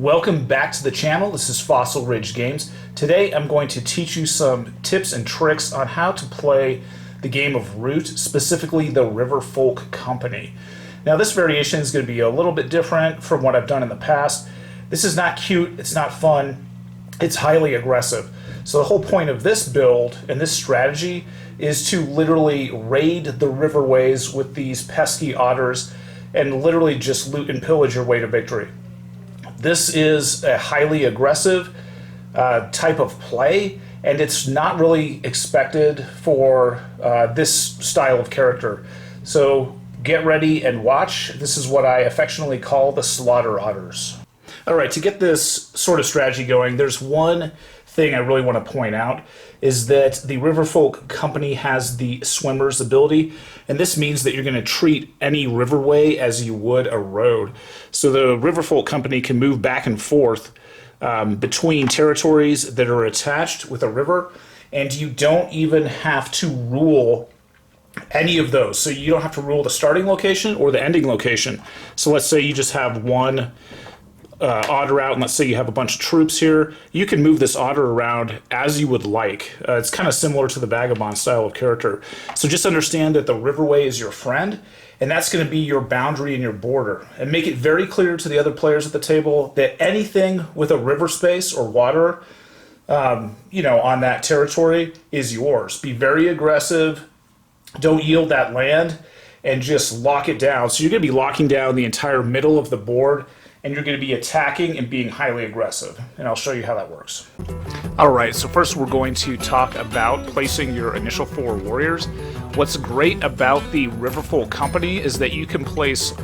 Welcome back to the channel. This is Fossil Ridge Games. Today I'm going to teach you some tips and tricks on how to play the game of Root, specifically the Riverfolk Company. Now this variation is going to be a little bit different from what I've done in the past. This is not cute, it's not fun, it's highly aggressive. So the whole point of this build and this strategy is to literally raid the riverways with these pesky otters and literally just loot and pillage your way to victory. This is a highly aggressive type of play, and it's not really expected for this style of character. So get ready and watch. This is what I affectionately call the Slaughter Otters. Alright, to get this sort of strategy going, there's one thing I really want to point out, is that the Riverfolk Company has the swimmer's ability, and this means that you're going to treat any riverway as you would a road. So the Riverfolk Company can move back and forth between territories that are attached with a river, and you don't even have to rule any of those. So you don't have to rule the starting location or the ending location. So let's say you just have one otter out, and let's say you have a bunch of troops here. You can move this otter around as you would like. It's kind of similar to the vagabond style of character. So just understand that the riverway is your friend, and that's going to be your boundary and your border. And make it very clear to the other players at the table that anything with a river space or water, on that territory is yours. Be very aggressive. Don't yield that land, and just lock it down. So you're going to be locking down the entire middle of the board, and you're going to be attacking and being highly aggressive. And I'll show you how that works. Alright, so first we're going to talk about placing your initial 4 warriors. What's great about the Riverfolk Company is that you can place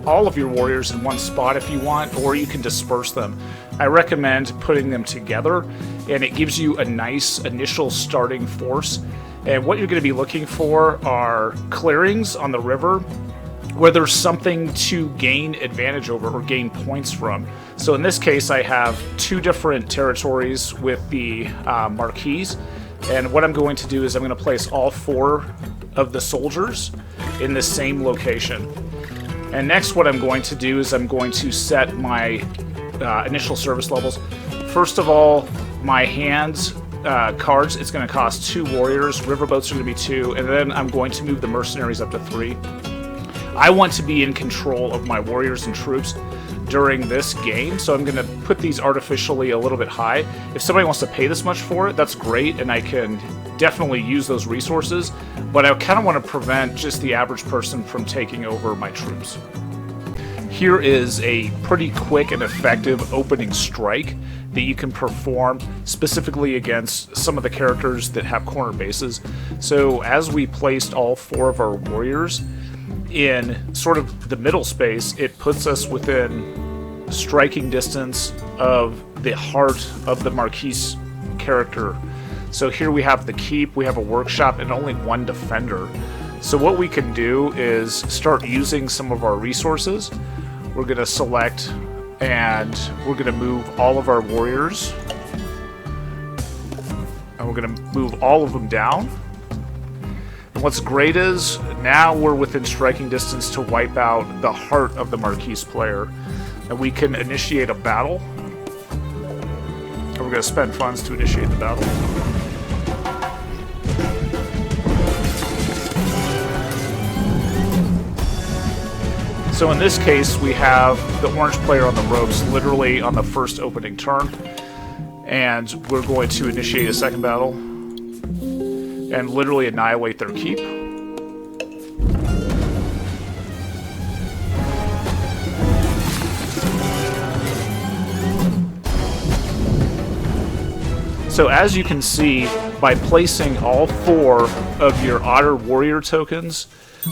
all of your warriors in one spot if you want, or you can disperse them. I recommend putting them together, and it gives you a nice initial starting force. And what you're going to be looking for are clearings on the river where there's something to gain advantage over or gain points from. So in this case, I have 2 different territories with the Marquis, and what I'm going to do is I'm going to place all 4 of the soldiers in the same location. And next what I'm going to do is I'm going to set my initial service levels. First of all, my hands cards, it's going to cost 2 warriors, riverboats are going to be 2, and then I'm going to move the mercenaries up to 3. I want to be in control of my warriors and troops during this game, so I'm going to put these artificially a little bit high. If somebody wants to pay this much for it, that's great, and I can definitely use those resources, but I kind of want to prevent just the average person from taking over my troops. Here is a pretty quick and effective opening strike that you can perform specifically against some of the characters that have corner bases. So as we placed all 4 of our warriors in sort of the middle space, it puts us within striking distance of the heart of the Marquis character. So here we have the keep, we have a workshop, and only 1 defender. So what we can do is start using some of our resources. We're going to select, and we're going to move all of our warriors, and we're going to move all of them down. And what's great is now we're within striking distance to wipe out the heart of the Marquis player, and we can initiate a battle. And we're going to spend funds to initiate the battle. So in this case, we have the orange player on the ropes literally on the first opening turn, and we're going to initiate a second battle and literally annihilate their keep. So as you can see, by placing all 4 of your Otter Warrior tokens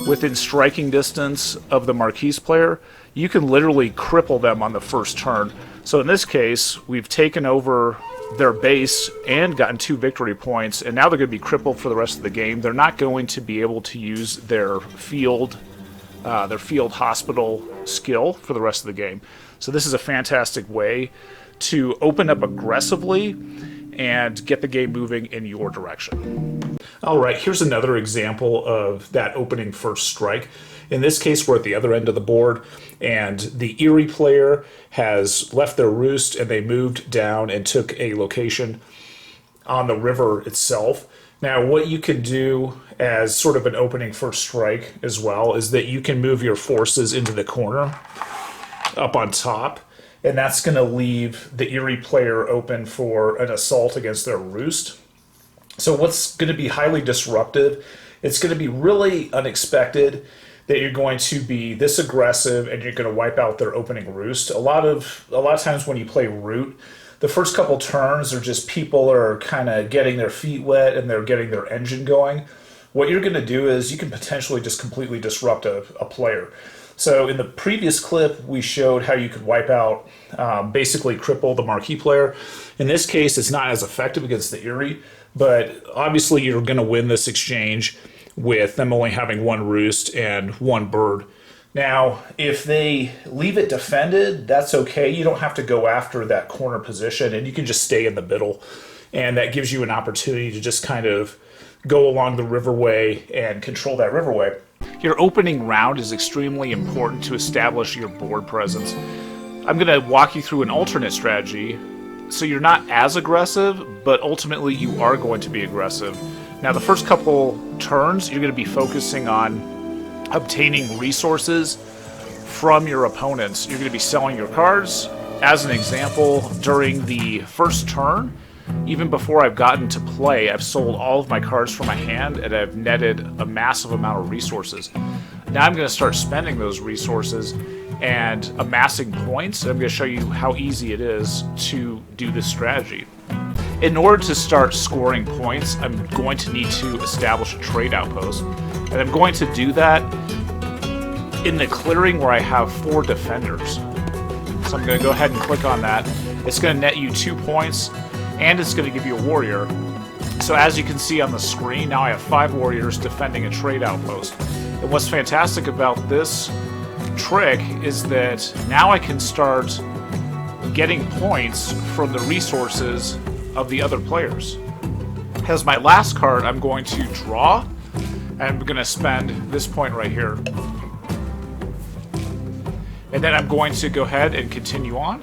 within striking distance of the Marquis player, you can literally cripple them on the first turn. So in this case, we've taken over their base and gotten 2 victory points, and now they're going to be crippled for the rest of the game. They're not going to be able to use their field hospital skill for the rest of the game. So this is a fantastic way to open up aggressively and get the game moving in your direction. All right, here's another example of that opening first strike. In this case, we're at the other end of the board, and the Eyrie player has left their roost, and they moved down and took a location on the river itself. Now, what you can do as sort of an opening first strike as well is that you can move your forces into the corner up on top, and that's going to leave the Eyrie player open for an assault against their roost. So what's going to be highly disruptive, it's going to be really unexpected that you're going to be this aggressive and you're going to wipe out their opening roost. A lot of times when you play root, the first couple turns are just people are kind of getting their feet wet and they're getting their engine going. What you're going to do is you can potentially just completely disrupt a player. So in the previous clip, we showed how you could wipe out, basically cripple the Marquis player. In this case, it's not as effective against the Eyrie, but obviously you're going to win this exchange with them only having one roost and one bird. Now, if they leave it defended, that's okay. You don't have to go after that corner position, and you can just stay in the middle. And that gives you an opportunity to just kind of go along the riverway and control that riverway. Your opening round is extremely important to establish your board presence. I'm going to walk you through an alternate strategy so you're not as aggressive, but ultimately you are going to be aggressive. Now, the first couple turns, you're going to be focusing on obtaining resources from your opponents. You're going to be selling your cards. As an example, during the first turn, even before I've gotten to play, I've sold all of my cards from my hand and I've netted a massive amount of resources. Now I'm going to start spending those resources and amassing points. And I'm going to show you how easy it is to do this strategy. In order to start scoring points, I'm going to need to establish a trade outpost. And I'm going to do that in the clearing where I have 4 defenders. So I'm going to go ahead and click on that. It's going to net you 2 points, and it's going to give you a warrior. So as you can see on the screen, now I have 5 warriors defending a trade outpost. And what's fantastic about this trick is that now I can start getting points from the resources of the other players. As my last card, I'm going to draw, and I'm going to spend this point right here. And then I'm going to go ahead and continue on.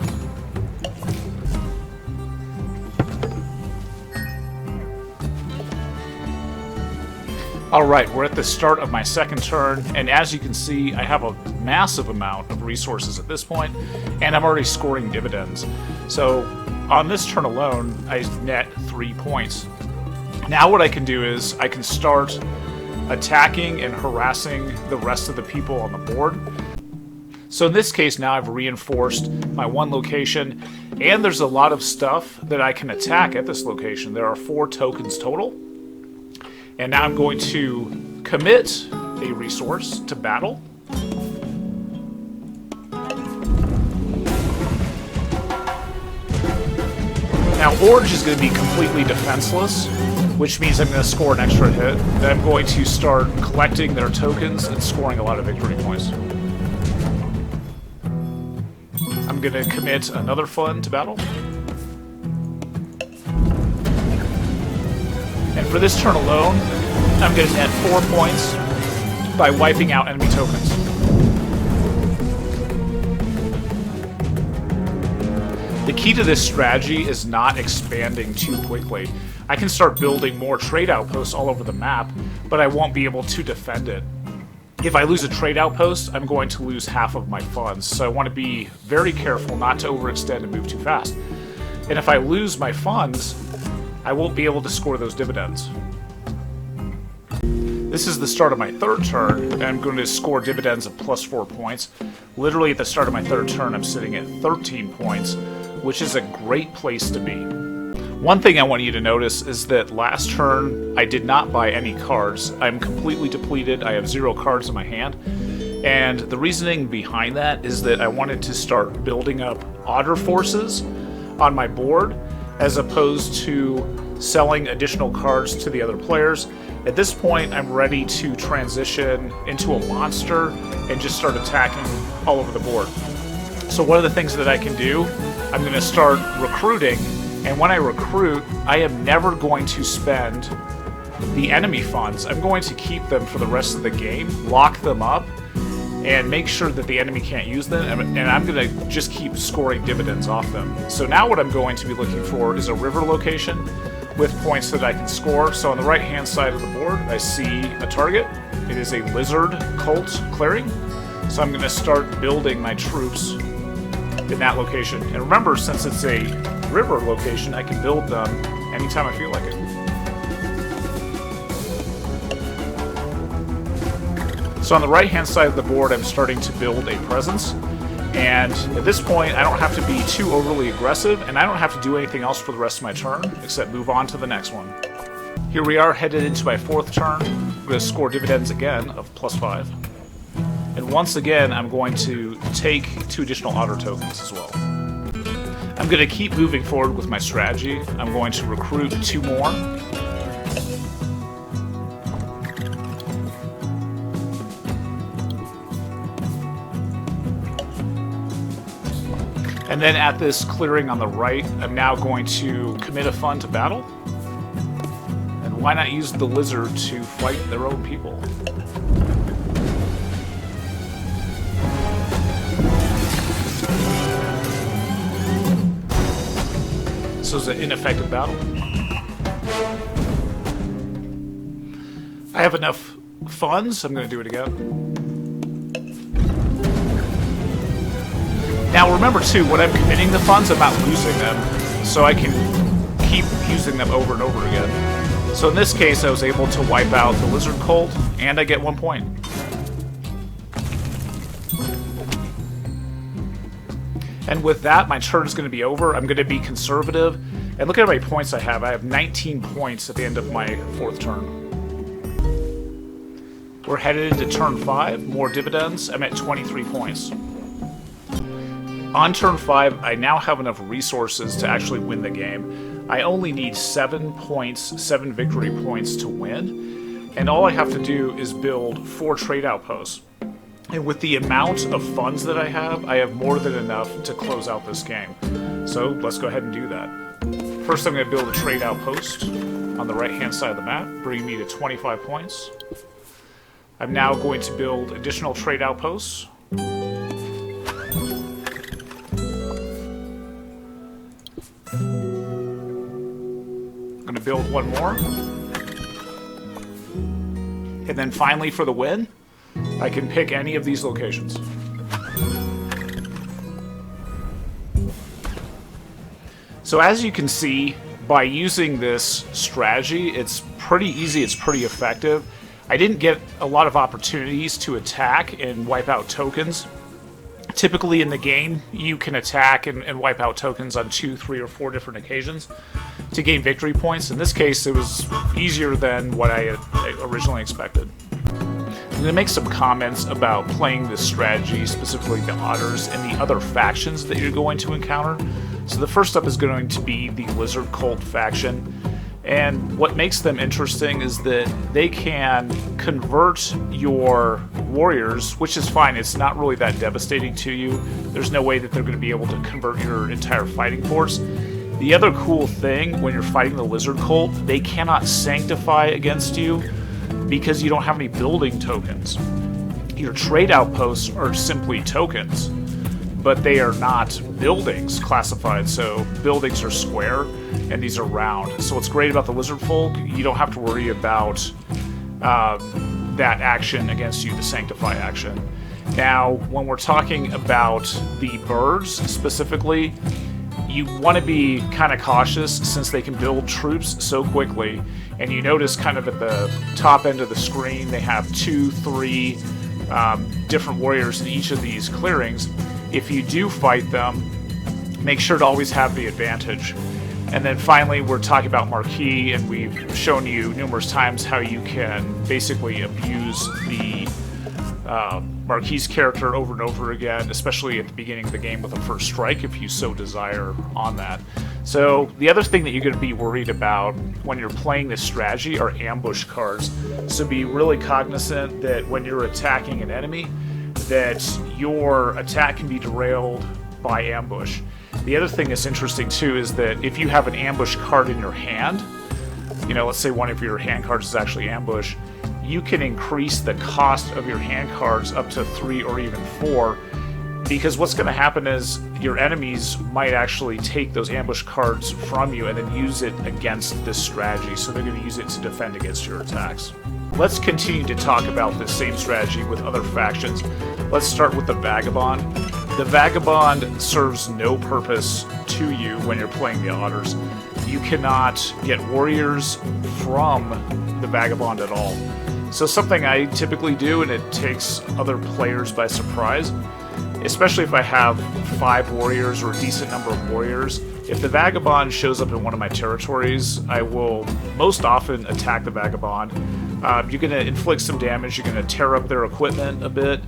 Alright, we're at the start of my second turn, and as you can see, I have a massive amount of resources at this point, and I'm already scoring dividends. So, on this turn alone, I net 3 points. Now what I can do is, I can start attacking and harassing the rest of the people on the board. So in this case, now I've reinforced my one location, and there's a lot of stuff that I can attack at this location. There are 4 tokens total. And now I'm going to commit a resource to battle. Now Orange is going to be completely defenseless, which means I'm going to score an extra hit. Then I'm going to start collecting their tokens and scoring a lot of victory points. I'm going to commit another fund to battle. And for this turn alone, I'm going to net 4 points by wiping out enemy tokens. The key to this strategy is not expanding too quickly. I can start building more trade outposts all over the map, but I won't be able to defend it. If I lose a trade outpost, I'm going to lose half of my funds, so I want to be very careful not to overextend and move too fast. And if I lose my funds, I won't be able to score those dividends. This is the start of my third turn, and I'm going to score dividends of plus 4 points. Literally at the start of my third turn, I'm sitting at 13 points, which is a great place to be. One thing I want you to notice is that last turn, I did not buy any cards. I'm completely depleted. I have 0 cards in my hand. And the reasoning behind that is that I wanted to start building up otter forces on my board, as opposed to selling additional cards to the other players. At this point, I'm ready to transition into a monster and just start attacking all over the board. So one of the things that I can do, I'm going to start recruiting, and when I recruit, I am never going to spend the enemy funds, I'm going to keep them for the rest of the game, lock them up, and make sure that the enemy can't use them, and I'm going to just keep scoring dividends off them. So now what I'm going to be looking for is a river location with points that I can score. So on the right-hand side of the board, I see a target. It is a lizard cult clearing. So I'm going to start building my troops in that location. And remember, since it's a river location, I can build them anytime I feel like it. So on the right-hand side of the board, I'm starting to build a presence. And at this point, I don't have to be too overly aggressive, and I don't have to do anything else for the rest of my turn, except move on to the next one. Here we are, headed into my 4th turn. I'm going to score dividends again of +5. And once again, I'm going to take 2 additional otter tokens as well. I'm going to keep moving forward with my strategy. I'm going to recruit 2 more. And then at this clearing on the right, I'm now going to commit a fund to battle. And why not use the lizard to fight their own people? So it's an ineffective battle. I have enough funds, I'm going to do it again. Now remember too, when I'm committing the funds, I'm not losing them, so I can keep using them over and over again. So in this case, I was able to wipe out the lizard cult, and I get 1 point. And with that, my turn is going to be over. I'm going to be conservative, and look at how many points I have. I have 19 points at the end of my 4th turn. We're headed into turn 5, more dividends. I'm at 23 points. On turn 5, I now have enough resources to actually win the game. I only need 7 points, 7 victory points to win, and all I have to do is build 4 trade outposts. And with the amount of funds that I have more than enough to close out this game. So let's go ahead and do that. First, I'm going to build a trade outpost on the right-hand side of the map, bringing me to 25 points. I'm now going to build additional trade outposts. I'm going to build 1 more. And then finally, for the win, I can pick any of these locations. So as you can see, by using this strategy, it's pretty easy, it's pretty effective. I didn't get a lot of opportunities to attack and wipe out tokens. Typically in the game, you can attack and wipe out tokens on 2, 3, or 4 different occasions to gain victory points. In this case, it was easier than what I had originally expected. I'm going to make some comments about playing this strategy, specifically the otters and the other factions that you're going to encounter. So the first up is going to be the Lizard Cult faction. And what makes them interesting is that they can convert your warriors, which is fine. It's not really that devastating to you. There's no way that they're going to be able to convert your entire fighting force. The other cool thing, when you're fighting the Lizard Cult, they cannot sanctify against you because you don't have any building tokens. Your trade outposts are simply tokens, but they are not buildings classified. So buildings are square and these are round. So what's great about the Lizard Folk, you don't have to worry about that action against you, the sanctify action. Now, when we're talking about the birds specifically, you want to be kind of cautious since they can build troops so quickly. And you notice kind of at the top end of the screen, they have 2, 3 different warriors in each of these clearings. If you do fight them, make sure to always have the advantage. And then finally, we're talking about Marquis, and we've shown you numerous times how you can basically abuse the Marquis character over and over again, especially at the beginning of the game with a first strike, if you so desire on that. So the other thing that you're going to be worried about when you're playing this strategy are ambush cards. So be really cognizant that when you're attacking an enemy, that your attack can be derailed by ambush. The other thing that's interesting too is that if you have an ambush card in your hand, let's say one of your hand cards is actually ambush, you can increase the cost of your hand cards up to 3 or even 4, because what's going to happen is your enemies might actually take those ambush cards from you and then use it against this strategy, so they're going to use it to defend against your attacks. Let's continue to talk about this same strategy with other factions. Let's start with the Vagabond. The Vagabond serves no purpose to you when you're playing the Otters. You cannot get warriors from the Vagabond at all. So something I typically do, and it takes other players by surprise, especially if I have 5 warriors or a decent number of warriors, if the Vagabond shows up in one of my territories, I will most often attack the Vagabond. You're going to inflict some damage, you're going to tear up their equipment a bit,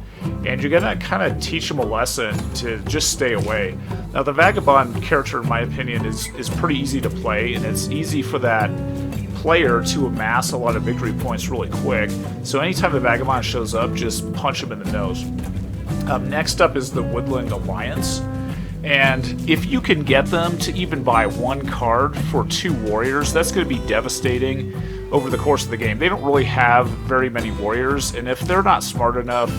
and you're going to kind of teach them a lesson to just stay away. Now, the Vagabond character, in my opinion, is pretty easy to play, and it's easy for that player to amass a lot of victory points really quick. So anytime the Vagabond shows up, just punch him in the nose. Next up is the Woodland Alliance, and if you can get them to even buy 1 card for 2 warriors, that's going to be devastating over the course of the game. They don't really have very many warriors, and if they're not smart enough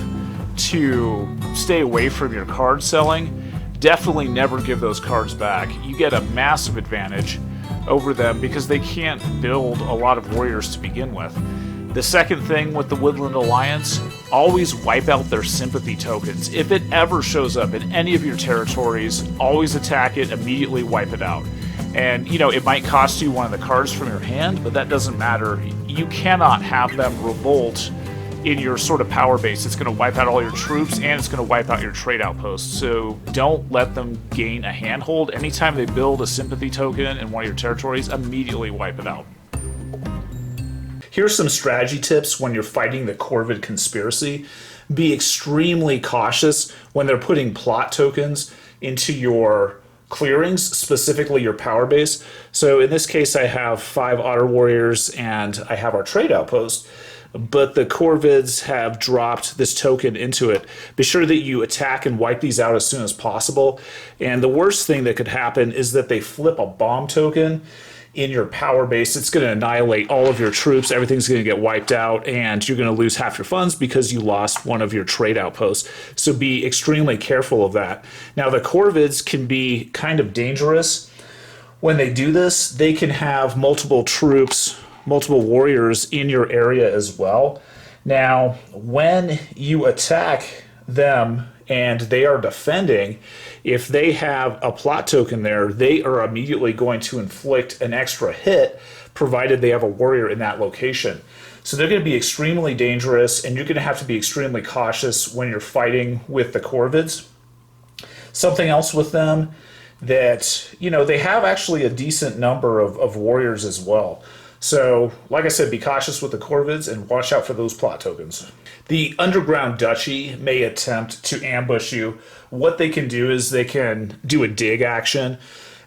to stay away from your card selling, definitely never give those cards back. You get a massive advantage over them because they can't build a lot of warriors to begin with. The second thing with the Woodland Alliance, always wipe out their sympathy tokens. If it ever shows up in any of your territories, always attack it, immediately wipe it out. And, it might cost you one of the cards from your hand, but that doesn't matter. You cannot have them revolt in your sort of power base. It's going to wipe out all your troops, and it's going to wipe out your trade outposts. So don't let them gain a handhold. Anytime they build a sympathy token in one of your territories, immediately wipe it out. Here's some strategy tips when you're fighting the Corvid Conspiracy. Be extremely cautious when they're putting plot tokens into your clearings, specifically your power base. So in this case, I have 5 Otter Warriors and I have our trade outpost, but the Corvids have dropped this token into it. Be sure that you attack and wipe these out as soon as possible. And the worst thing that could happen is that they flip a bomb token in your power base. It's going to annihilate all of your troops. Everything's going to get wiped out, and you're going to lose half your funds because you lost one of your trade outposts. So be extremely careful of that. Now, the Corvids can be kind of dangerous. When they do this, they can have multiple troops, multiple warriors in your area as well. Now, when you attack them and they are defending, if they have a plot token there, they are immediately going to inflict an extra hit, provided they have a warrior in that location. So they're going to be extremely dangerous, and you're going to have to be extremely cautious when you're fighting with the Corvids. Something else with them that, they have actually a decent number of warriors as well. So, like I said, be cautious with the Corvids and watch out for those plot tokens. The Underground Duchy may attempt to ambush you. What they can do is they can do a dig action,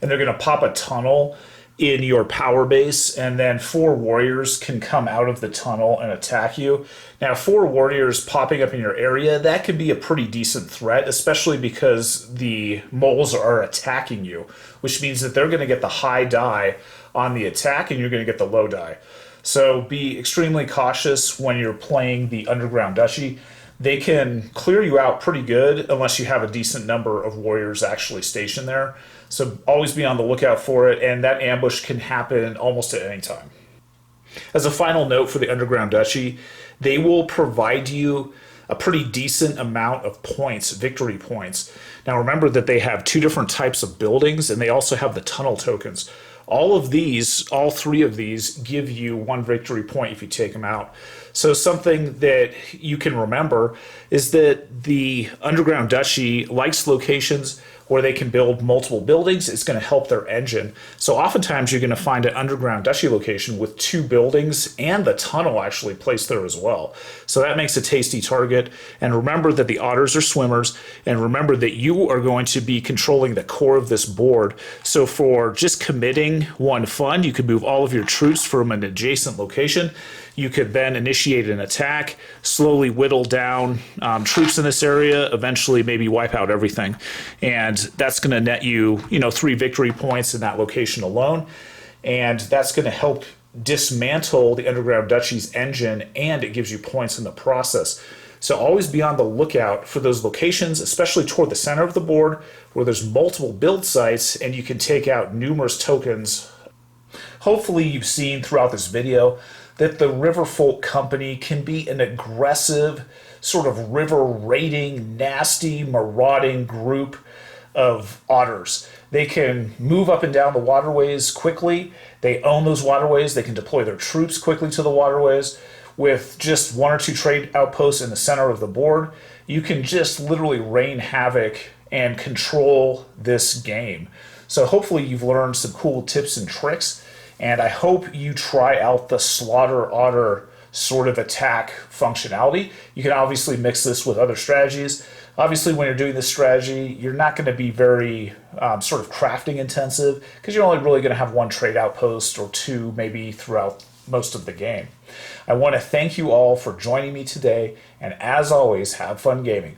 and they're going to pop a tunnel in your power base, and then 4 warriors can come out of the tunnel and attack you. Now, 4 warriors popping up in your area, that could be a pretty decent threat, especially because the moles are attacking you, which means that they're going to get the high die on the attack, and you're going to get the low die. So be extremely cautious when you're playing the Underground Duchy. They can clear you out pretty good unless you have a decent number of warriors actually stationed there. So always be on the lookout for it, and that ambush can happen almost at any time. As a final note for the Underground Duchy, they will provide you a pretty decent amount of points, victory points. Now remember that they have 2 different types of buildings, and they also have the tunnel tokens. All 3 of these give you 1 victory point if you take them out. So something that you can remember is that the Underground Duchy likes locations where they can build multiple buildings. It's going to help their engine. So oftentimes you're going to find an Underground Duchy location with 2 buildings and the tunnel actually placed there as well. So that makes a tasty target. And remember that the otters are swimmers, and remember that you are going to be controlling the core of this board. So for just committing 1 fund, you could move all of your troops from an adjacent location. You could then initiate an attack, slowly whittle down troops in this area, eventually maybe wipe out everything. And that's going to net you, 3 victory points in that location alone. And that's going to help dismantle the Underground Duchy's engine, and it gives you points in the process. So always be on the lookout for those locations, especially toward the center of the board where there's multiple build sites and you can take out numerous tokens. Hopefully you've seen throughout this video that the Riverfolk Company can be an aggressive, sort of river raiding, nasty, marauding group of otters. They can move up and down the waterways quickly. They own those waterways. They can deploy their troops quickly to the waterways. With just 1 or 2 trade outposts in the center of the board, you can just literally rain havoc and control this game. So hopefully you've learned some cool tips and tricks, and I hope you try out the slaughter otter sort of attack functionality. You can obviously mix this with other strategies. Obviously, when you're doing this strategy, you're not going to be very sort of crafting intensive, because you're only really going to have 1 trade outpost or 2 maybe throughout most of the game. I want to thank you all for joining me today, and as always, have fun gaming.